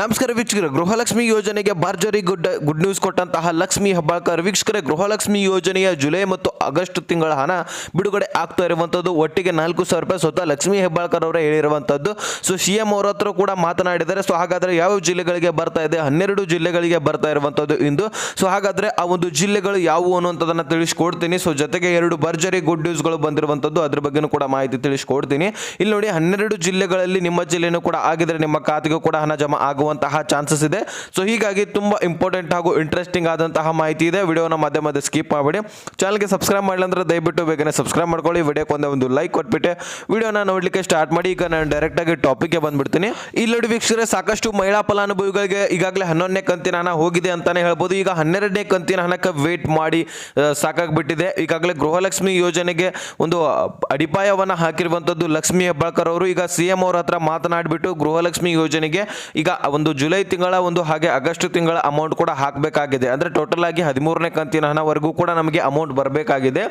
ನಮಸ್ಕಾರ ವೀಕ್ಷಕರೇ, ಗೃಹಲಕ್ಷ್ಮಿ ಯೋಜನೆಗೆ ಭರ್ಜರಿ ಗುಡ್ ನ್ಯೂಸ್ ಕೊಟ್ಟಂತಹ ಲಕ್ಷ್ಮಿ ಹೆಬ್ಬಾಳ್ಕರ್. ವೀಕ್ಷಕರೇ, ಗೃಹಲಕ್ಷ್ಮಿ ಯೋಜನೆಯ ಜುಲೈ ಮತ್ತು ಆಗಸ್ಟ್ ತಿಂಗಳ ಹಣ ಬಿಡುಗಡೆ ಆಗ್ತಾ ಇರುವಂಥದ್ದು. ಒಟ್ಟಿಗೆ 4,000 ರೂಪಾಯಿ ಸ್ವತಃ ಲಕ್ಷ್ಮಿ ಹೆಬ್ಬಾಳ್ಕರ್ ಅವರೇ ಹೇಳಿರುವಂಥದ್ದು. ಸೊ CM ಅವರ ಹತ್ರ ಕೂಡ ಮಾತನಾಡಿದ್ದಾರೆ. ಸೊ ಹಾಗಾದರೆ ಯಾವ ಜಿಲ್ಲೆಗಳಿಗೆ ಬರ್ತಾ ಇದೆ? 12 ಜಿಲ್ಲೆಗಳಿಗೆ ಬರ್ತಾ ಇರುವಂಥದ್ದು ಇಂದು. ಸೊ ಹಾಗಾದರೆ ಆ ಒಂದು ಜಿಲ್ಲೆಗಳು ಯಾವುವು ಅನ್ನುವಂಥದ್ದನ್ನು ತಿಳಿಸ್ಕೊಡ್ತೀನಿ. ಸೊ ಜೊತೆಗೆ 2 ಭರ್ಜರಿ ಗುಡ್ ನ್ಯೂಸ್ಗಳು ಬಂದಿರುವಂಥದ್ದು, ಅದ್ರ ಬಗ್ಗೆನೂ ಕೂಡ ಮಾಹಿತಿ ತಿಳಿಸ್ಕೊಡ್ತೀನಿ. ಇಲ್ಲಿ ನೋಡಿ, 12 ಜಿಲ್ಲೆಗಳಲ್ಲಿ ನಿಮ್ಮ ಜಿಲ್ಲೆನೂ ಕೂಡ ಆಗಿದ್ರೆ ನಿಮ್ಮ ಖಾತೆಗೂ ಕೂಡ ಹಣ ಜಮಾ ಆಗುವಂತಹ ಚಾನ್ಸಸ್ ಇದೆ. ಸೊ ಹೀಗಾಗಿ ತುಂಬಾ ಇಂಪಾರ್ಟೆಂಟ್ ಹಾಗೂ ಇಂಟ್ರೆಸ್ಟಿಂಗ್ ಆದಂತಹ ಮಾಹಿತಿ ಇದೆ. ವಿಡಿಯೋನ ಮಧ್ಯೆ ಸ್ಕಿಪ್ ಮಾಡಬೇಡಿ. ಚಾನಲ್ಗೆ ಸಬ್ಸ್ಕ್ರೈಬ್ ಮಾಡಿಲ್ಲ ಅಂದ್ರೆ ದಯವಿಟ್ಟು ಬೇಗನೆ ಸಬ್ಸ್ಕ್ರೈಬ್ ಮಾಡ್ಕೊಳ್ಳಿ. ವಿಡಿಯೋಕ್ಕೆ ಒಂದು ಲೈಕ್ ಕೊಟ್ಬಿಟ್ಟು ವಿಡಿಯೋನ ನೋಡ್ಲಿಕ್ಕೆ ಸ್ಟಾರ್ಟ್ ಮಾಡಿ. ಈಗ ನಾನು ಡೈರೆಕ್ಟ್ ಆಗಿ ಟಾಪಿಕ್ಗೆ ಬಂದ್ಬಿಡ್ತೀನಿ. ಇಲ್ಲಿ ನೋಡಿ ವೀಕ್ಷಕರೇ, ಸಾಕಷ್ಟು ಮಹಿಳಾ ಫಲಾನುಭವಿಗಳಿಗೆ ಈಗಾಗಲೇ 11ನೇ ಕಂತಿನ ಹಣ ಹೋಗಿದೆ ಅಂತಾನೆ ಹೇಳ್ಬೋದು. ಈಗ 12ನೇ ಕಂತಿನ ಹಣಕ್ಕೆ ವೇಟ್ ಮಾಡಿ ಸಾಕಾಗ್ಬಿಟ್ಟಿದೆ. ಈಗಾಗಲೇ ಗೃಹಲಕ್ಷ್ಮಿ ಯೋಜನೆಗೆ ಒಂದು ಅಡಿಪಾಯವನ್ನು ಹಾಕಿರುವಂಥದ್ದು ಲಕ್ಷ್ಮಿ ಹೆಬ್ಬಾಳ್ಕರ್ ಅವರು. ಈಗ CM ಅವರ ಹತ್ರ ಮಾತನಾಡಿಬಿಟ್ಟು ಗೃಹಲಕ್ಷ್ಮಿ ಯೋಜನೆಗೆ ಈಗ ಒಂದು ಜುಲೈ ತಿಂಗಳ ಹಾಗೆ ಆಗಸ್ಟ್ ತಿಂಗಳ ಅಮೌಂಟ್ ಕೂಡ ಹಾಕಬೇಕಾಗಿದೆ. ಅಂದ್ರೆ ಟೋಟಲ್ ಆಗಿ 13ನೇ ಕಂತಿನ ಹಣವರೆಗೂ ಕೂಡ ನಮಗೆ ಅಮೌಂಟ್ ಬರಬೇಕಾಗಿದೆ.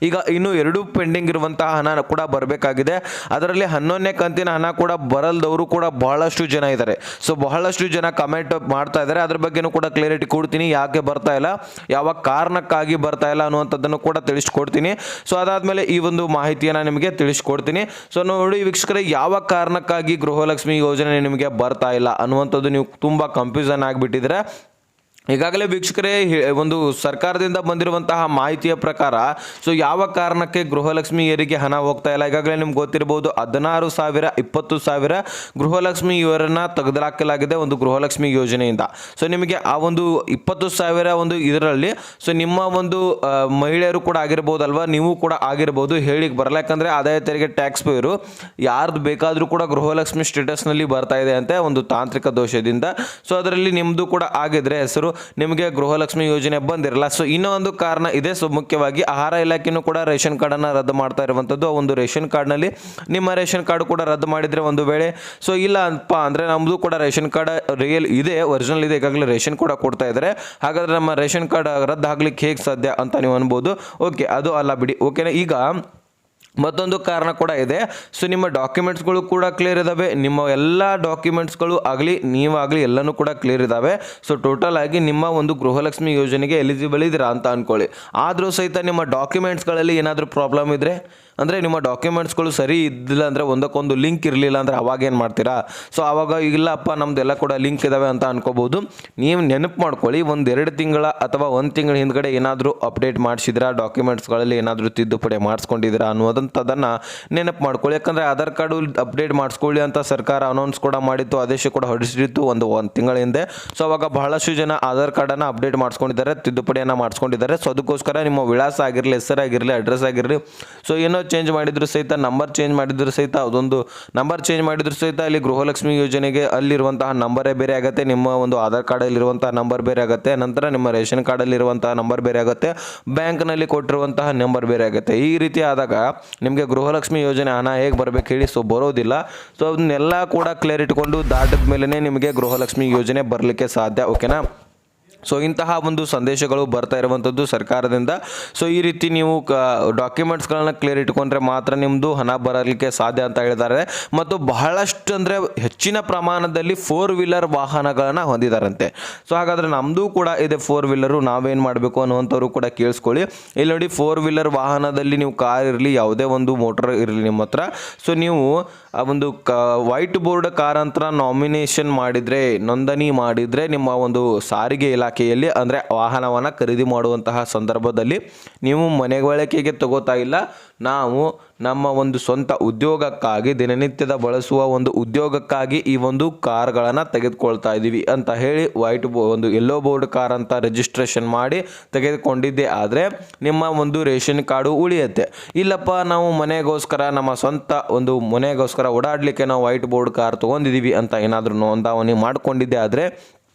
ಈಗ ಇನ್ನು 2 ಪೆಂಡಿಂಗ್ ಇರುವಂತಹ ಹಣ ಕೂಡ ಬರಬೇಕಾಗಿದೆ. ಅದರಲ್ಲಿ 11ನೇ ಕಂತಿನ ಹಣ ಕೂಡ ಬರಲ್ದವರು ಕೂಡ ಬಹಳಷ್ಟು ಜನ ಇದ್ದಾರೆ. ಸೊ ಬಹಳಷ್ಟು ಜನ ಕಮೆಂಟ್ ಮಾಡ್ತಾ ಇದ್ದಾರೆ. ಅದ್ರ ಬಗ್ಗೆನೂ ಕೂಡ ಕ್ಲಿಯರಿಟಿ ಕೊಡ್ತೀನಿ. ಯಾಕೆ ಬರ್ತಾ ಇಲ್ಲ, ಯಾವ ಕಾರಣಕ್ಕಾಗಿ ಬರ್ತಾ ಇಲ್ಲ ಅನ್ನುವಂಥದ್ದನ್ನು ಕೂಡ ತಿಳಿಸ್ಕೊಡ್ತೀನಿ. ಸೊ ಅದಾದ್ಮೇಲೆ ಈ ಒಂದು ಮಾಹಿತಿಯನ್ನು ನಿಮಗೆ ತಿಳಿಸ್ಕೊಡ್ತೀನಿ. ಸೊ ನೋಡಿ ವೀಕ್ಷಕರೇ, ಯಾವ ಕಾರಣಕ್ಕಾಗಿ ಗೃಹಲಕ್ಷ್ಮಿ ಯೋಜನೆ ನಿಮಗೆ ಬರ್ತಾ ಇಲ್ಲ ಅನ್ನುವಂಥದ್ದು ನೀವು ತುಂಬಾ ಕನ್ಫ್ಯೂಷನ್ ಆಗಿಬಿಟ್ಟಿದ್ರೆ, ಈಗಾಗಲೇ ವೀಕ್ಷಕರೇ ಒಂದು ಸರ್ಕಾರದಿಂದ ಬಂದಿರುವಂತಹ ಮಾಹಿತಿಯ ಪ್ರಕಾರ ಸೊ ಯಾವ ಕಾರಣಕ್ಕೆ ಗೃಹಲಕ್ಷ್ಮಿ ಏರಿಗೆ ಹಣ ಹೋಗ್ತಾ ಇಲ್ಲ, ಈಗಾಗಲೇ ನಿಮ್ಗೆ ಗೊತ್ತಿರಬಹುದು 16,000 20,000 ಗೃಹಲಕ್ಷ್ಮಿ ಇವರನ್ನ ತೆಗೆದುಹಾಕಲಾಗಿದೆ ಒಂದು ಗೃಹಲಕ್ಷ್ಮಿ ಯೋಜನೆಯಿಂದ. ಸೊ ನಿಮಗೆ ಆ ಒಂದು 20,000 ಒಂದು ಇದರಲ್ಲಿ ಸೊ ನಿಮ್ಮ ಒಂದು ಮಹಿಳೆಯರು ಕೂಡ ಆಗಿರ್ಬೋದಲ್ವಾ, ನೀವು ಕೂಡ ಆಗಿರ್ಬೋದು, ಹೇಳಿಕ್ ಬರಲ್ಲ. ಯಾಕಂದ್ರೆ ಆದಾಯ ತೆರಿಗೆ ಟ್ಯಾಕ್ಸ್ ಪೇಯರು ಯಾರ್ದು ಬೇಕಾದರೂ ಕೂಡ ಗೃಹಲಕ್ಷ್ಮಿ ಸ್ಟೇಟಸ್ನಲ್ಲಿ ಬರ್ತಾ ಇದೆ ಅಂತ ಒಂದು ತಾಂತ್ರಿಕ ದೋಷದಿಂದ. ಸೊ ಅದರಲ್ಲಿ ನಿಮ್ಮದು ಕೂಡ ಆಗಿದ್ರೆ ಹೆಸರು ನಿಮಗೆ ಗೃಹಲಕ್ಷ್ಮಿ ಯೋಜನೆ ಬಂದಿರಲ್ಲ. ಸೊ ಇನ್ನೊಂದು ಕಾರಣ ಇದೆ. ಸೊ ಮುಖ್ಯವಾಗಿ ಆಹಾರ ಇಲಾಖೆನೂ ಕೂಡ ರೇಷನ್ ಕಾರ್ಡನ್ನು ರದ್ದು ಮಾಡ್ತಾ ಇರುವಂಥದ್ದು. ಒಂದು ರೇಷನ್ ಕಾರ್ಡ್ನಲ್ಲಿ ನಿಮ್ಮ ರೇಷನ್ ಕಾರ್ಡ್ ಕೂಡ ರದ್ದು ಮಾಡಿದರೆ ಒಂದು ವೇಳೆ ಸೊ ಇಲ್ಲ ಅಪ್ಪ ಅಂದರೆ ನಮ್ಮದು ಕೂಡ ರೇಷನ್ ಕಾರ್ಡ್ ರಿಯಲ್ ಇದೆ, ಒರಿಜಿನಲ್ ಇದೆ, ಈಗಾಗಲೇ ರೇಷನ್ ಕೂಡ ಕೊಡ್ತಾ ಇದ್ದಾರೆ, ಹಾಗಾದರೆ ನಮ್ಮ ರೇಷನ್ ಕಾರ್ಡ್ ರದ್ದು ಆಗ್ಲಿಕ್ಕೆ ಹೇಗೆ ಸಾಧ್ಯ ಅಂತ ನೀವು ಅನ್ಬೋದು. ಓಕೆ, ಅದು ಅಲ್ಲ ಬಿಡಿ. ಓಕೆನಾ, ಈಗ ಮತ್ತೊಂದು ಕಾರಣ ಕೂಡ ಇದೆ. ಸೊ ನಿಮ್ಮ ಡಾಕ್ಯುಮೆಂಟ್ಸ್ಗಳು ಕೂಡ ಕ್ಲಿಯರ್ ಇದ್ದಾವೆ, ನಿಮ್ಮ ಎಲ್ಲ ಡಾಕ್ಯುಮೆಂಟ್ಸ್ಗಳು ಆಗಲಿ ನೀವಾಗಲಿ ಎಲ್ಲನೂ ಕೂಡ ಕ್ಲಿಯರ್ ಇದ್ದಾವೆ. ಸೊ ಟೋಟಲ್ ಆಗಿ ನಿಮ್ಮ ಒಂದು ಗೃಹಲಕ್ಷ್ಮಿ ಯೋಜನೆಗೆ ಎಲಿಜಿಬಲ್ ಇದ್ದೀರಾ ಅಂತ ಅಂದ್ಕೊಳ್ಳಿ. ಆದರೂ ಸಹಿತ ನಿಮ್ಮ ಡಾಕ್ಯುಮೆಂಟ್ಸ್ಗಳಲ್ಲಿ ಏನಾದರೂ ಪ್ರಾಬ್ಲಮ್ ಇದ್ದರೆ, ಅಂದರೆ ನಿಮ್ಮ ಡಾಕ್ಯುಮೆಂಟ್ಸ್ಗಳು ಸರಿ ಇದ್ದಿಲ್ಲ ಅಂದರೆ, ಒಂದಕ್ಕೊಂದು ಲಿಂಕ್ ಇರಲಿಲ್ಲ ಅಂದರೆ ಅವಾಗ ಏನು ಮಾಡ್ತೀರಾ? ಸೊ ಆವಾಗ ಇಲ್ಲಪ್ಪ ನಮ್ಮದೆಲ್ಲ ಕೂಡ ಲಿಂಕ್ ಇದ್ದಾವೆ ಅಂತ ಅನ್ಕೋಬೋದು. ನೀವು ನೆನಪು ಮಾಡ್ಕೊಳ್ಳಿ, 1-2 ತಿಂಗಳ ಅಥವಾ 1 ತಿಂಗಳ ಹಿಂದ್ಗಡೆ ಏನಾದರೂ ಅಪ್ಡೇಟ್ ಮಾಡಿಸಿದ್ರಾ, ಡಾಕ್ಯುಮೆಂಟ್ಸ್ಗಳಲ್ಲಿ ಏನಾದರೂ ತಿದ್ದುಪಡಿ ಮಾಡಿಸ್ಕೊಂಡಿದ್ದೀರಾ ಅನ್ನೋದಂಥದ್ದನ್ನು ನೆನಪು ಮಾಡ್ಕೊಳ್ಳಿ. ಯಾಕಂದರೆ ಆಧಾರ್ ಕಾರ್ಡು ಅಪ್ಡೇಟ್ ಮಾಡಿಸ್ಕೊಳ್ಳಿ ಅಂತ ಸರ್ಕಾರ ಅನೌನ್ಸ್ ಕೂಡ ಮಾಡಿತ್ತು, ಆದೇಶ ಕೂಡ ಹೊರಡಿಸಿತ್ತು ಒಂದು ತಿಂಗಳ ಹಿಂದೆ. ಸೊ ಅವಾಗ ಬಹಳಷ್ಟು ಜನ ಆಧಾರ್ ಕಾರ್ಡನ್ನು ಅಪ್ಡೇಟ್ ಮಾಡಿಸ್ಕೊಂಡಿದ್ದಾರೆ, ತಿದ್ದುಪಡಿಯನ್ನು ಮಾಡಿಸ್ಕೊಂಡಿದ್ದಾರೆ. ಸೊ ಅದಕ್ಕೋಸ್ಕರ ನಿಮ್ಮ ವಿಳಾಸ ಆಗಿರಲಿ, ಹೆಸರಾಗಿರಲಿ, ಅಡ್ರೆಸ್ ಆಗಿರಲಿ, ಸೊ ಏನೋ ಚೇಂಜ್ ಮಾಡಿದ್ರು ಸಹಿತ, ನಂಬರ್ ಚೇಂಜ್ ಮಾಡಿದ್ರು ಸಹಿತ, ಅದೊಂದು ನಂಬರ್ ಚೇಂಜ್ ಮಾಡಿದ್ರು ಸಹಿತ ಅಲ್ಲಿ ಗೃಹಲಕ್ಷ್ಮಿ ಯೋಜನೆಗೆ ಅಲ್ಲಿರುವಂತಹ ನಂಬರೇ ಬೇರೆ ಆಗುತ್ತೆ, ನಿಮ್ಮ ಒಂದು ಆಧಾರ್ ಕಾರ್ಡಲ್ಲಿರುವಂತಹ ನಂಬರ್ ಬೇರೆ ಆಗುತ್ತೆ, ನಂತರ ನಿಮ್ಮ ರೇಷನ್ ಕಾರ್ಡಲ್ಲಿರುವಂತಹ ನಂಬರ್ ಬೇರೆ ಆಗುತ್ತೆ, ಬ್ಯಾಂಕ್ನಲ್ಲಿ ಕೊಟ್ಟಿರುವಂತಹ ನಂಬರ್ ಬೇರೆ ಆಗುತ್ತೆ. ಈ ರೀತಿ ಆದಾಗ ನಿಮಗೆ ಗೃಹಲಕ್ಷ್ಮಿ ಯೋಜನೆ ಹಣ ಹೇಗೆ ಬರಬೇಕು ಹೇಳಿ? ಸೊ ಬರೋದಿಲ್ಲ. ಸೊ ಅದನ್ನೆಲ್ಲ ಕೂಡ ಕ್ಲಿಯರ್ ಇಟ್ಕೊಂಡು ದಾಟಿದ ಮೇಲೇ ನಿಮಗೆ ಗೃಹಲಕ್ಷ್ಮಿ ಯೋಜನೆ ಬರಲಿಕ್ಕೆ ಸಾಧ್ಯ. ಓಕೆನಾ? ಸೊ ಇಂತಹ ಒಂದು ಸಂದೇಶಗಳು ಬರ್ತಾ ಇರುವಂಥದ್ದು ಸರ್ಕಾರದಿಂದ. ಸೊ ಈ ರೀತಿ ನೀವು ಡಾಕ್ಯುಮೆಂಟ್ಸ್ಗಳನ್ನ ಕ್ಲಿಯರ್ ಇಟ್ಕೊಂಡ್ರೆ ಮಾತ್ರ ನಿಮ್ಮದು ಹಣ ಬರಲಿಕ್ಕೆ ಸಾಧ್ಯ ಅಂತ ಹೇಳಿದ್ದಾರೆ. ಮತ್ತು ಬಹಳಷ್ಟು ಅಂದರೆ ಹೆಚ್ಚಿನ ಪ್ರಮಾಣದಲ್ಲಿ 4 ವೀಲರ್ ವಾಹನಗಳನ್ನು ಹೊಂದಿದ್ದಾರಂತೆ. ಸೊ ಹಾಗಾದರೆ ನಮ್ಮದು ಕೂಡ ಇದೆ 4 ವೀಲರು, ನಾವೇನು ಮಾಡಬೇಕು ಅನ್ನುವಂಥವ್ರು ಕೂಡ ಕೇಳಿಸ್ಕೊಳ್ಳಿ. ಇಲ್ಲಿ ನೋಡಿ, 4 ವೀಲರ್ ವಾಹನದಲ್ಲಿ ನೀವು ಕಾರ್ ಇರಲಿ, ಯಾವುದೇ ಒಂದು ಮೋಟರ್ ಇರಲಿ ನಿಮ್ಮ ಹತ್ರ, ಸೊ ನೀವು ಆ ಒಂದು ವೈಟ್ ಬೋರ್ಡ್ ಕಾರ್ ಅಂತ ನಾಮಿನೇಷನ್ ಮಾಡಿದರೆ, ನೋಂದಣಿ ಮಾಡಿದರೆ ನಿಮ್ಮ ಒಂದು ಸಾರಿಗೆ ಇಲಾಖೆಯಲ್ಲಿ, ಅಂದರೆ ವಾಹನವನ್ನು ಖರೀದಿ ಮಾಡುವಂತಹ ಸಂದರ್ಭದಲ್ಲಿ ನೀವು ಮನೆ ಬಳಕೆಗೆ ತಗೋತಾ ಇಲ್ಲ, ನಾವು ನಮ್ಮ ಒಂದು ಸ್ವಂತ ಉದ್ಯೋಗಕ್ಕಾಗಿ, ದಿನನಿತ್ಯದ ಬಳಸುವ ಒಂದು ಉದ್ಯೋಗಕ್ಕಾಗಿ ಈ ಒಂದು ಕಾರ್ಗಳನ್ನು ತೆಗೆದುಕೊಳ್ತಾ ಇದ್ದೀವಿ ಅಂತ ಹೇಳಿ ಒಂದು ಯೆಲ್ಲೋ ಬೋರ್ಡ್ ಕಾರ್ ಅಂತ ರಿಜಿಸ್ಟ್ರೇಷನ್ ಮಾಡಿ ತೆಗೆದುಕೊಂಡಿದ್ದೆ ಆದರೆ ನಿಮ್ಮ ಒಂದು ರೇಷನ್ ಕಾರ್ಡು ಉಳಿಯುತ್ತೆ. ಇಲ್ಲಪ್ಪ ನಾವು ಮನೆಗೋಸ್ಕರ, ನಮ್ಮ ಸ್ವಂತ ಒಂದು ಮನೆಗೋಸ್ಕರ ಓಡಾಡಲಿಕ್ಕೆ ನಾವು ವೈಟ್ ಬೋರ್ಡ್ ಕಾರ್ ತೊಗೊಂಡಿದ್ದೀವಿ ಅಂತ ಏನಾದರೂ ನೋಂದಣಿ ಮಾಡಿಕೊಂಡಿದ್ದೆ ಆದರೆ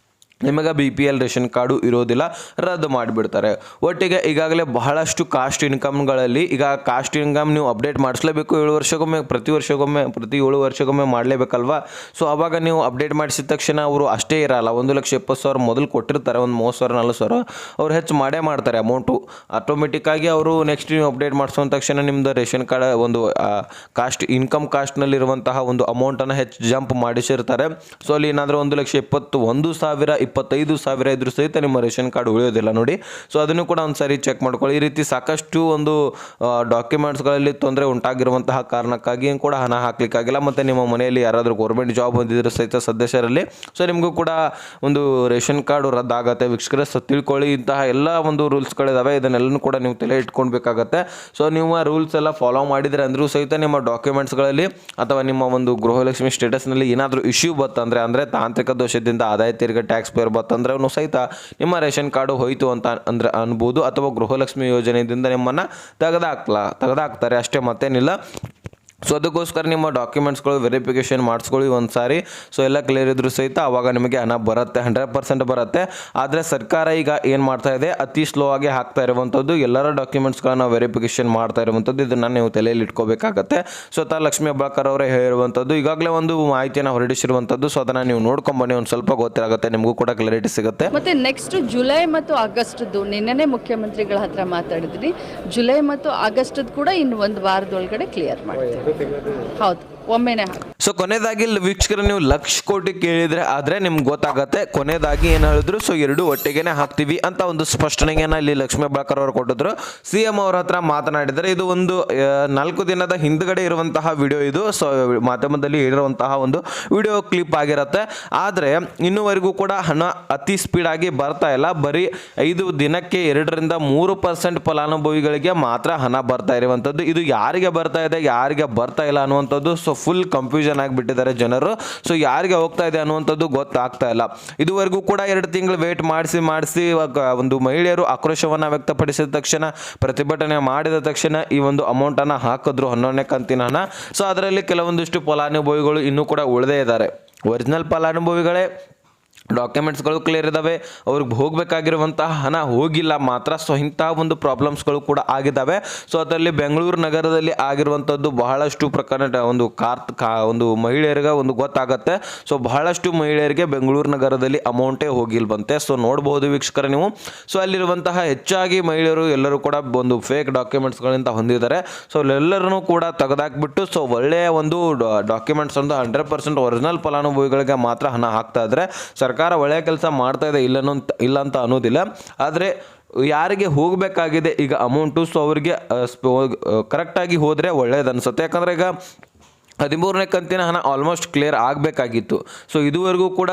ನಿಮಗೆ BPL ರೇಷನ್ ಕಾರ್ಡು ಇರೋದಿಲ್ಲ, ರದ್ದು ಮಾಡಿಬಿಡ್ತಾರೆ. ಒಟ್ಟಿಗೆ ಈಗಾಗಲೇ ಬಹಳಷ್ಟು ಕಾಸ್ಟ್ ಇನ್ಕಮ್ಗಳಲ್ಲಿ ಈಗ ಕಾಸ್ಟ್ ಇನ್ಕಮ್ ನೀವು ಅಪ್ಡೇಟ್ ಮಾಡಿಸ್ಲೇಬೇಕು 7 ವರ್ಷಕ್ಕೊಮ್ಮೆ, ಪ್ರತಿ 7 ವರ್ಷಕ್ಕೊಮ್ಮೆ ಮಾಡಲೇಬೇಕಲ್ವಾ. ಸೊ ಆವಾಗ ನೀವು ಅಪ್ಡೇಟ್ ಮಾಡಿಸಿದ ತಕ್ಷಣ ಅವರು ಅಷ್ಟೇ ಇರಲ್ಲ, 1,70,000 ಮೊದಲು ಕೊಟ್ಟಿರ್ತಾರೆ, ಒಂದು 30,000 40,000 ಅವ್ರು ಹೆಚ್ಚು ಮಾಡೇ ಮಾಡ್ತಾರೆ ಅಮೌಂಟು. ಆಟೋಮೆಟಿಕ್ಕಾಗಿ ಅವರು ನೆಕ್ಸ್ಟ್ ನೀವು ಅಪ್ಡೇಟ್ ಮಾಡಿಸೋ ತಕ್ಷಣ ನಿಮ್ಮದು ರೇಷನ್ ಕಾರ್ಡ್ ಒಂದು ಕಾಸ್ಟ್ನಲ್ಲಿರುವಂತಹ ಒಂದು ಅಮೌಂಟನ್ನು ಹೆಚ್ಚು ಜಂಪ್ ಮಾಡಿಸಿರ್ತಾರೆ. ಸೊ ಅಲ್ಲಿ ಏನಾದರೂ 1,21,000 25,000 ಇದ್ರೂ ಸಹಿತ ನಿಮ್ಮ ರೇಷನ್ ಕಾರ್ಡ್ ಉಳಿಯೋದಿಲ್ಲ ನೋಡಿ. ಸೊ ಅದನ್ನು ಕೂಡ ಒಂದು ಸಾರಿ ಚೆಕ್ ಮಾಡ್ಕೊಳ್ಳಿ. ಈ ರೀತಿ ಸಾಕಷ್ಟು ಒಂದು ಡಾಕ್ಯುಮೆಂಟ್ಸ್ಗಳಲ್ಲಿ ತೊಂದರೆ ಉಂಟಾಗಿರುವಂತಹ ಕಾರಣಕ್ಕಾಗಿ ಕೂಡ ಹಣ ಹಾಕ್ಲಿಕ್ಕಾಗಿಲ್ಲ. ಮತ್ತು ನಿಮ್ಮ ಮನೆಯಲ್ಲಿ ಯಾರಾದರೂ ಗೌರ್ಮೆಂಟ್ ಜಾಬ್ ಹೊಂದಿದ್ರು ಸಹಿತ ಸದಸ್ಯರಲ್ಲಿ ಸೊ ನಿಮಗೂ ಕೂಡ ಒಂದು ರೇಷನ್ ಕಾರ್ಡು ರದ್ದಾಗತ್ತೆ. ವೀಕ್ಷಕರೇ, ಸೊ ತಿಳ್ಕೊಳ್ಳಿ, ಇಂತಹ ಎಲ್ಲ ಒಂದು ರೂಲ್ಸ್ಗಳಿದಾವೆ, ಇದನ್ನೆಲ್ಲನೂ ಕೂಡ ನೀವು ತಲೆ ಇಟ್ಕೊಳ್ಬೇಕಾಗತ್ತೆ. ಸೊ ನೀವು ಆ ರೂಲ್ಸ್ ಎಲ್ಲ ಫಾಲೋ ಮಾಡಿದರೆ ಅಂದರೂ ಸಹಿತ ನಿಮ್ಮ ಡಾಕ್ಯುಮೆಂಟ್ಸ್ಗಳಲ್ಲಿ ಅಥವಾ ನಿಮ್ಮ ಒಂದು ಗೃಹಲಕ್ಷ್ಮಿ ಸ್ಟೇಟಸ್ನಲ್ಲಿ ಏನಾದರೂ ಇಶ್ಯೂ ಬತ್ತಂದರೆ, ಅಂದರೆ ತಾಂತ್ರಿಕ ದೋಷದಿಂದ ಆದಾಯ ತೆರಿಗೆ ಟ್ಯಾಕ್ಸ್ ಪೇರ್ ಬತ್ತಂದ್ರೆ ಅವನು ಸಹಿತ ನಿಮ್ಮ ರೇಷನ್ ಕಾರ್ಡು ಹೋಯಿತು ಅಂತ ಅನ್ಬೋದು, ಅಥವಾ ಗೃಹಲಕ್ಷ್ಮಿ ಯೋಜನೆಯಿಂದ ನಿಮ್ಮನ್ನು ತೆಗೆದಾಕ್ತಾರೆ ಅಷ್ಟೇ, ಮತ್ತೇನಿಲ್ಲ. ಸೊ ಅದಕ್ಕೋಸ್ಕರ ನಿಮ್ಮ ಡಾಕ್ಯುಮೆಂಟ್ಸ್ಗಳು ವೆರಿಫಿಕೇಷನ್ ಮಾಡಿಸ್ಕೊಳ್ಳಿ ಒಂದು ಸಾರಿ. ಸೊ ಎಲ್ಲ ಕ್ಲಿಯರ್ ಇದ್ರೂ ಸಹಿತ ಆವಾಗ ನಿಮಗೆ ಹಣ ಬರುತ್ತೆ, 100% ಬರುತ್ತೆ. ಆದರೆ ಸರ್ಕಾರ ಈಗ ಏನು ಮಾಡ್ತಾ ಇದೆ, ಅತಿ ಸ್ಲೋ ಆಗಿ ಹಾಕ್ತಾ ಇರುವಂಥದ್ದು, ಎಲ್ಲರ ಡಾಕ್ಯುಮೆಂಟ್ಸ್ಗಳನ್ನ ವೆರಿಫಿಕೇಷನ್ ಮಾಡ್ತಾ ಇರುವಂಥದ್ದು, ಇದನ್ನು ನೀವು ತಲೆಯಲ್ಲಿ ಇಟ್ಕೋಬೇಕಾಗತ್ತೆ. ಸ್ವತಃ ಲಕ್ಷ್ಮೀ ಹೆಬ್ಬಾಳ್ಕರ್ ಅವರೇ ಹೇಳಿರುವಂಥದ್ದು, ಈಗಾಗಲೇ ಒಂದು ಮಾಹಿತಿಯನ್ನು ಹೊರಡಿಸಿರುವಂಥದ್ದು. ಸೊ ಅದನ್ನು ನೀವು ನೋಡ್ಕೊಂಬನ್ನಿ, ಒಂದು ಸ್ವಲ್ಪ ಗೊತ್ತಾಗುತ್ತೆ, ನಿಮಗೂ ಕೂಡ ಕ್ಲಾರಿಟಿ ಸಿಗುತ್ತೆ. ಮತ್ತು ನೆಕ್ಸ್ಟ್ ಜುಲೈ ಮತ್ತು ಆಗಸ್ಟ್ದು ನಿನ್ನೆ ಮುಖ್ಯಮಂತ್ರಿಗಳ ಹತ್ರ ಮಾತಾಡಿದ್ರಿ, ಜುಲೈ ಮತ್ತು ಆಗಸ್ಟ್ದು ಕೂಡ ಇನ್ನು ಒಂದು ವಾರದೊಳಗಡೆ ಕ್ಲಿಯರ್ ಮಾಡ್ತೀವಿ. ಹೌದು, ಒಮ್ಮೆನೇ. ಸೊ ಕೊನೆಯದಾಗಿ ವೀಕ್ಷಕರು, ನೀವು 1,00,000 ಕೋಟಿ ಕೇಳಿದರೆ ಆದರೆ ನಿಮ್ಗೆ ಗೊತ್ತಾಗತ್ತೆ, ಕೊನೆಯದಾಗಿ ಏನು ಹೇಳಿದ್ರು, ಸೊ ಎರಡು ಒಟ್ಟಿಗೆನೇ ಹಾಕ್ತೀವಿ ಅಂತ ಒಂದು ಸ್ಪಷ್ಟನೆಯನ್ನು ಇಲ್ಲಿ ಲಕ್ಷ್ಮೀ ಹೆಬ್ಬಾಳ್ಕರ್ ಅವರು ಕೊಟ್ಟಿದ್ರು. CM ಅವ್ರ ಹತ್ರ ಮಾತನಾಡಿದರೆ, ಇದು ಒಂದು 4 ದಿನದ ಹಿಂದ್ಗಡೆ ಇರುವಂತಹ ವಿಡಿಯೋ ಇದು. ಸೊ ಮಾಧ್ಯಮದಲ್ಲಿ ಇರುವಂತಹ ಒಂದು ವಿಡಿಯೋ ಕ್ಲಿಪ್ ಆಗಿರುತ್ತೆ. ಆದರೆ ಇನ್ನೂವರೆಗೂ ಕೂಡ ಹಣ ಅತಿ ಸ್ಪೀಡಾಗಿ ಬರ್ತಾ ಇಲ್ಲ. ಬರೀ 5 ದಿನಕ್ಕೆ 2-3% ಫಲಾನುಭವಿಗಳಿಗೆ ಮಾತ್ರ ಹಣ ಬರ್ತಾ ಇರುವಂಥದ್ದು. ಇದು ಯಾರಿಗೆ ಬರ್ತಾ ಇದೆ, ಯಾರಿಗೆ ಬರ್ತಾ ಇಲ್ಲ ಅನ್ನುವಂಥದ್ದು ಸೊ ಫುಲ್ ಕನ್ಫ್ಯೂಷನ್ ಆಗಿಬಿಟ್ಟಿದ್ದಾರೆ ಜನರು. ಸೊ ಯಾರಿಗೆ ಹೋಗ್ತಾ ಇದೆ ಅನ್ನುವಂಥದ್ದು ಗೊತ್ತಾಗ್ತಾ ಇಲ್ಲ. ಇದುವರೆಗೂ ಕೂಡ 2 ತಿಂಗಳು ವೇಟ್ ಮಾಡಿಸಿ ಒಂದು ಮಹಿಳೆಯರು ಆಕ್ರೋಶವನ್ನು ವ್ಯಕ್ತಪಡಿಸಿದ ತಕ್ಷಣ, ಪ್ರತಿಭಟನೆ ಮಾಡಿದ ತಕ್ಷಣ ಈ ಒಂದು ಅಮೌಂಟನ್ನು ಹಾಕಿದ್ರು, 11ನೇ ಕಂತಿನ ಹಣ. ಸೊ ಅದರಲ್ಲಿ ಕೆಲವೊಂದಿಷ್ಟು ಫಲಾನುಭವಿಗಳು ಇನ್ನೂ ಕೂಡ ಉಳಿದೇ ಇದ್ದಾರೆ. ಒರಿಜಿನಲ್ ಫಲಾನುಭವಿಗಳೇ ಡಾಕ್ಯುಮೆಂಟ್ಸ್ಗಳು ಕ್ಲಿಯರ್ ಇದ್ದಾವೆ, ಅವ್ರಿಗೆ ಹೋಗಬೇಕಾಗಿರುವಂತಹ ಹಣ ಹೋಗಿಲ್ಲ ಮಾತ್ರ. ಸೊ ಇಂತಹ ಒಂದು ಪ್ರಾಬ್ಲಮ್ಸ್ಗಳು ಕೂಡ ಆಗಿದ್ದಾವೆ. ಸೊ ಅದರಲ್ಲಿ ಬೆಂಗಳೂರು ನಗರದಲ್ಲಿ ಆಗಿರುವಂಥದ್ದು ಬಹಳಷ್ಟು ಪ್ರಕರಣ, ಒಂದು ಮಹಿಳೆಯರಿಗೆ ಒಂದು ಗೊತ್ತಾಗತ್ತೆ. ಸೊ ಬಹಳಷ್ಟು ಮಹಿಳೆಯರಿಗೆ ಬೆಂಗಳೂರು ನಗರದಲ್ಲಿ ಅಮೌಂಟೇ ಹೋಗಿಲ್ವಂತೆ. ಸೊ ನೋಡ್ಬೋದು ವೀಕ್ಷಕರ ನೀವು. ಸೊ ಅಲ್ಲಿರುವಂತಹ ಹೆಚ್ಚಾಗಿ ಮಹಿಳೆಯರು ಎಲ್ಲರೂ ಕೂಡ ಒಂದು ಫೇಕ್ ಡಾಕ್ಯುಮೆಂಟ್ಸ್ಗಳಿಂದ ಹೊಂದಿದ್ದಾರೆ. ಸೊ ಎಲ್ಲರನ್ನೂ ಕೂಡ ತೆಗೆದಾಕ್ಬಿಟ್ಟು ಸೊ ಒಳ್ಳೆಯ ಒಂದು ಡಾಕ್ಯುಮೆಂಟ್ಸ್ ಒಂದು 100% ಒರಿಜಿನಲ್ ಫಲಾನುಭವಿಗಳಿಗೆ ಮಾತ್ರ ಹಣ ಹಾಕ್ತಾ ಇದ್ದಾರೆ. ಸರ್ಕಾರ ಒಳ್ಳೆಯ ಕೆಲಸ ಮಾಡ್ತಾ ಇದೆ, ಇಲ್ಲ ಅಂತ ಅನ್ನೋದಿಲ್ಲ. ಆದರೆ ಯಾರಿಗೆ ಹೋಗಬೇಕಾಗಿದೆ ಈಗ ಅಮೌಂಟು, ಸೊ ಅವರಿಗೆ ಕರೆಕ್ಟಾಗಿ ಹೋದರೆ ಒಳ್ಳೆಯದು ಅನಿಸುತ್ತೆ. ಯಾಕಂದರೆ ಈಗ 13ನೇ ಕಂತಿನ ಹಣ ಆಲ್ಮೋಸ್ಟ್ ಕ್ಲಿಯರ್ ಆಗಬೇಕಾಗಿತ್ತು. ಸೊ ಇದುವರೆಗೂ ಕೂಡ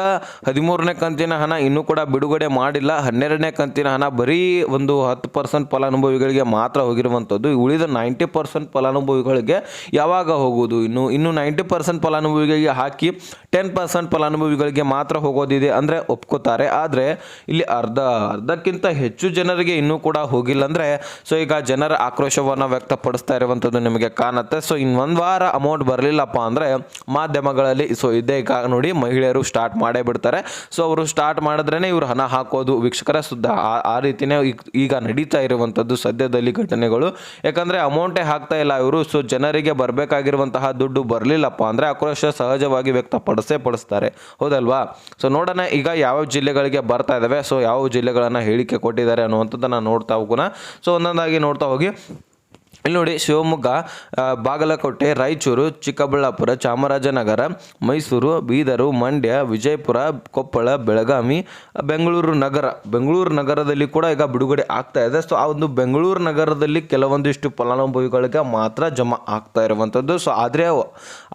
13ನೇ ಕಂತಿನ ಹಣ ಇನ್ನೂ ಕೂಡ ಬಿಡುಗಡೆ ಮಾಡಿಲ್ಲ. 12ನೇ ಕಂತಿನ ಹಣ ಬರೀ ಒಂದು 10% ಫಲಾನುಭವಿಗಳಿಗೆ ಮಾತ್ರ ಹೋಗಿರುವಂಥದ್ದು. ಉಳಿದ 90% ಫಲಾನುಭವಿಗಳಿಗೆ ಯಾವಾಗ ಹೋಗೋದು? ಇನ್ನು 90% ಫಲಾನುಭವಿಗಳಿಗೆ ಹಾಕಿ 10% ಫಲಾನುಭವಿಗಳಿಗೆ ಮಾತ್ರ ಹೋಗೋದಿದೆ ಅಂದರೆ ಒಪ್ಕೋತಾರೆ. ಆದರೆ ಇಲ್ಲಿ ಅರ್ಧಕ್ಕಿಂತ ಹೆಚ್ಚು ಜನರಿಗೆ ಇನ್ನೂ ಕೂಡ ಹೋಗಿಲ್ಲ ಅಂದರೆ ಸೊ ಈಗ ಜನರ ಆಕ್ರೋಶವನ್ನು ವ್ಯಕ್ತಪಡಿಸ್ತಾ ಇರುವಂಥದ್ದು ನಿಮಗೆ ಕಾಣುತ್ತೆ. ಸೊ ಇನ್ನೊಂದು ವಾರ ಅಮೌಂಟ್ ಬರಲಿಲ್ಲಪ್ಪ ಅಂದರೆ ಮಾಧ್ಯಮಗಳಲ್ಲಿ ಸೊ ಇದೇ ಈಗ ನೋಡಿ ಮಹಿಳೆಯರು ಸ್ಟಾರ್ಟ್ ಮಾಡೇ ಬಿಡ್ತಾರೆ. ಸೊ ಅವರು ಸ್ಟಾರ್ಟ್ ಮಾಡಿದ್ರೇ ಇವರು ಹಣ ಹಾಕೋದು ವೀಕ್ಷಕರ ಸುದ್ದ ಆ ರೀತಿಯೇ ಈಗ ನಡೀತಾ ಇರುವಂಥದ್ದು ಸದ್ಯದಲ್ಲಿ ಘಟನೆಗಳು. ಯಾಕಂದರೆ ಅಮೌಂಟೇ ಹಾಕ್ತಾ ಇಲ್ಲ ಇವರು. ಸೊ ಜನರಿಗೆ ಬರಬೇಕಾಗಿರುವಂತಹ ದುಡ್ಡು ಬರಲಿಲ್ಲಪ್ಪ ಅಂದರೆ ಆಕ್ರೋಶ ಸಹಜವಾಗಿ ವ್ಯಕ್ತಪಡಿಸ್ತಾರೆ, ಹೌದಲ್ವಾ? ಸೊ ನೋಡೋಣ ಈಗ ಯಾವ ಜಿಲ್ಲೆಗಳಿಗೆ ಬರ್ತಾ ಇದ್ದಾವೆ, ಸೊ ಯಾವ ಜಿಲ್ಲೆಗಳನ್ನು ಹೇಳಿಕೆ ಕೊಟ್ಟಿದ್ದಾರೆ ಅನ್ನುವಂಥದ್ದನ್ನು ನೋಡ್ತಾ ಹೋಗೋಣ. ಸೊ ಒಂದೊಂದಾಗಿ ನೋಡ್ತಾ ಹೋಗಿ. ಇಲ್ಲಿ ನೋಡಿ, ಶಿವಮೊಗ್ಗ, ಬಾಗಲಕೋಟೆ, ರಾಯಚೂರು, ಚಿಕ್ಕಬಳ್ಳಾಪುರ, ಚಾಮರಾಜನಗರ, ಮೈಸೂರು, ಬೀದರು, ಮಂಡ್ಯ, ವಿಜಯಪುರ, ಕೊಪ್ಪಳ, ಬೆಳಗಾವಿ, ಬೆಂಗಳೂರು ನಗರದಲ್ಲಿ ಕೂಡ ಈಗ ಬಿಡುಗಡೆ ಆಗ್ತಾ ಇದೆ. ಸೊ ಆ ಒಂದು ಬೆಂಗಳೂರು ನಗರದಲ್ಲಿ ಕೆಲವೊಂದಿಷ್ಟು ಫಲಾನುಭವಿಗಳಿಗೆ ಮಾತ್ರ ಜಮಾ ಆಗ್ತಾ ಇರುವಂಥದ್ದು. ಸೊ ಆದರೆ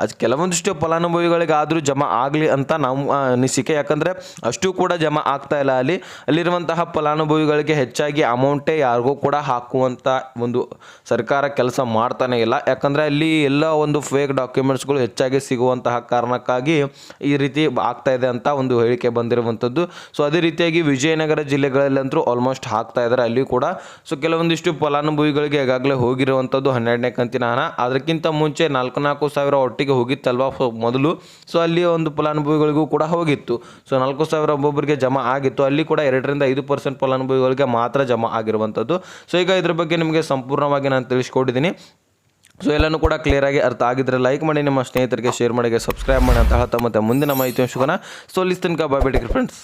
ಅದು ಕೆಲವೊಂದಿಷ್ಟು ಫಲಾನುಭವಿಗಳಿಗೆ ಆದರೂ ಜಮಾ ಆಗಲಿ ಅಂತ ನಾವು ಅನಿಸಿಕೆ. ಯಾಕಂದರೆ ಅಷ್ಟು ಕೂಡ ಜಮಾ ಆಗ್ತಾ ಇಲ್ಲ. ಅಲ್ಲಿರುವಂತಹ ಫಲಾನುಭವಿಗಳಿಗೆ ಹೆಚ್ಚಾಗಿ ಅಮೌಂಟೇ ಯಾರಿಗೂ ಕೂಡ ಹಾಕುವಂಥ ಒಂದು ಸರ್ಕಾರ ಸರ್ಕಾರ ಕೆಲಸ ಮಾಡ್ತಾನೆ ಇಲ್ಲ. ಯಾಕಂದರೆ ಅಲ್ಲಿ ಎಲ್ಲ ಒಂದು ಫೇಕ್ ಡಾಕ್ಯುಮೆಂಟ್ಸ್ಗಳು ಹೆಚ್ಚಾಗಿ ಸಿಗುವಂತಹ ಕಾರಣಕ್ಕಾಗಿ ಈ ರೀತಿ ಆಗ್ತಾ ಇದೆ ಅಂತ ಒಂದು ಹೇಳಿಕೆ ಬಂದಿರುವಂಥದ್ದು. ಸೊ ಅದೇ ರೀತಿಯಾಗಿ ವಿಜಯನಗರ ಜಿಲ್ಲೆಗಳಲ್ಲಂತೂ ಆಲ್ಮೋಸ್ಟ್ ಹಾಕ್ತಾ ಇದ್ದಾರೆ ಅಲ್ಲಿ ಕೂಡ. ಸೊ ಕೆಲವೊಂದಿಷ್ಟು ಫಲಾನುಭವಿಗಳಿಗೆ ಈಗಾಗಲೇ ಹೋಗಿರುವಂಥದ್ದು 12ನೇ ಕಂತಿನ ಹಣ. ಅದಕ್ಕಿಂತ ಮುಂಚೆ 4,000 ಒಟ್ಟಿಗೆ ಹೋಗಿತ್ತಲ್ವ ಮೊದಲು. ಸೊ ಅಲ್ಲಿ ಒಂದು ಫಲಾನುಭವಿಗಳಿಗೂ ಕೂಡ ಹೋಗಿತ್ತು. ಸೊ 4,000 ಒಬ್ಬೊಬ್ಬರಿಗೆ ಜಮಾ ಆಗಿತ್ತು. ಅಲ್ಲಿ ಕೂಡ 2-5% ಫಲಾನುಭವಿಗಳಿಗೆ ಮಾತ್ರ ಜಮಾ ಆಗಿರುವಂಥದ್ದು. ಸೊ ಈಗ ಇದ್ರ ಬಗ್ಗೆ ನಿಮಗೆ ಸಂಪೂರ್ಣವಾಗಿ ನಾನು ತಿಳಿಸ್ಕೊಟ್ಟಿದ್ದೀನಿ. ಸೊ ಎಲ್ಲನೂ ಕೂಡ ಕ್ಲಿಯರಾಗಿ ಅರ್ಥ ಆಗಿದ್ರೆ ಲೈಕ್ ಮಾಡಿ, ನಿಮ್ಮ ಸ್ನೇಹಿತರಿಗೆ ಶೇರ್ ಮಾಡಿ, ಸಬ್ಸ್ಕ್ರೈಬ್ ಮಾಡಿ ಅಂತ ಹೇಳ್ತಾ ಮತ್ತೆ ಮುಂದಿನ ಮಾಹಿತಿ ಸಿಗೋಣ. ಸೊ ಲಿಸ್ ತನಕ ಬಾಯ್, ಫ್ರೆಂಡ್ಸ್.